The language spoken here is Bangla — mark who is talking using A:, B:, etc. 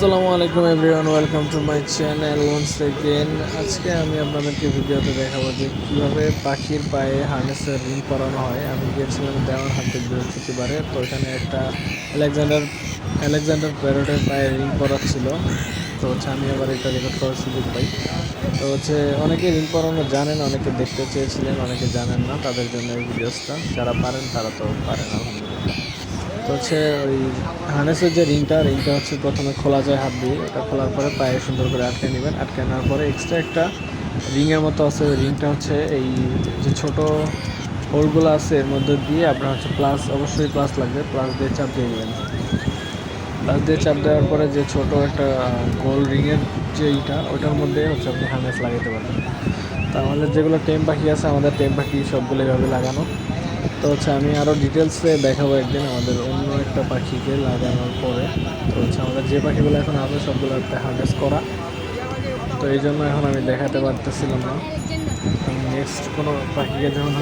A: আসসালামু আলাইকুম everyone, welcome to my channel once again. আজকে আমি আপনাদেরকে ভিডিওতে দেখাবো যে কীভাবে পাখির পায়ে হার্নেসের রিং পরানো হয়। আমি গিয়েছিলাম দেওয়ানহাটে বৃহস্পতিবারে, তো এখানে একটা আলেকজান্ডার আলেকজান্ডার প্যারটের পায়ে রিং পরাচ্ছিল। তো আমি আবার এটা রেকর্ড করার সুযোগ পাই। তো অনেকে রিং পরানো জানেন, অনেকে দেখতে চেয়েছিলেন, অনেকে জানেন না। তাদের জন্য এই ভিডিওসটা, যারা পারেন তারা তো পারেন আলহামদুলিল্লাহ। তো ওই হার্নেসের যে রিংটা প্রথমে খোলা যায় হাত দিয়ে। ওটা খোলার পরে পায়ে সুন্দর করে আটকে নেবেন। আটকে নেওয়ার পরে এক্সট্রা একটা রিংয়ের মতো আছে। ওই রিংটা এই যে ছোট হোলগুলো আছে, এর মধ্যে দিয়ে আপনার অবশ্যই প্লাস লাগবে। প্লাস দিয়ে চাপ দিয়ে নেবেন। প্লাস দিয়ে চাপ দেওয়ার পরে যে ছোট একটা গোল রিংয়ের যে ওটার মধ্যে আপনি হার্নেস লাগাতে পারবেন। তা আমাদের যেগুলো টেম পাখি আছে, আমাদের টেম পাখি সবগুলো এভাবে লাগানো। তো আমি আরও ডিটেলসে দেখাবো একদিন আমাদের অন্য একটা পাখিকে লাগানোর পরে। তো আমাদের যে পাখিগুলো এখন আছে সবগুলো একটা হার্নেস করা। তো এই জন্য এখন আমি দেখাতে পারতেছিলাম না। আমি নেক্সট কোনো পাখিকে যখন